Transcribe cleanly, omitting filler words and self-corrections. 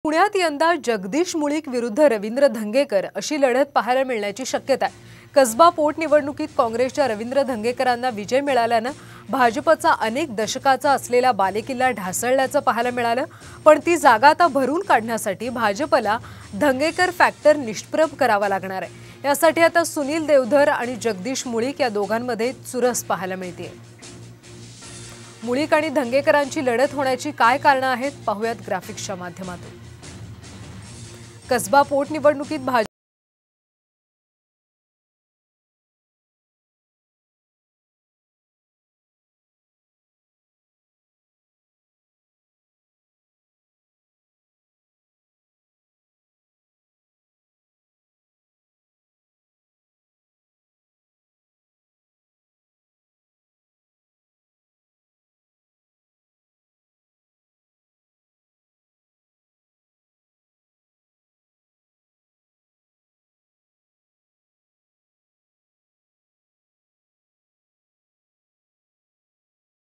पुण्यात यंदा जगदीश मुळीक विरुद्ध रवींद्र धंगेकर अशी लढत पाहायला मिळण्याची शक्यता आहे। कसबा पोटनिवडणुकीत काँग्रेसच्या रवींद्र धंगेकरांना विजय मिळाल्याने भाजपचा अनेक दशकाचा असलेला बालेकिल्ला ढासळल्याचं पाहायला मिळालं। पण ती जागा आता भरून काढण्यासाठी भाजपला धंगेकर फॅक्टर निष्प्रभ करावा लागणार आहे। यासाठी आता सुनील देवधर आणि जगदीश मुळीक या दोघांमध्ये चुरस पाहायला मिळते। मुळीक आणि धंगेकरांची लढत होण्याची काय कारणं आहेत पाहूयात ग्राफिक्सच्या माध्यमातून। कसबा पोटनिवडणुकीत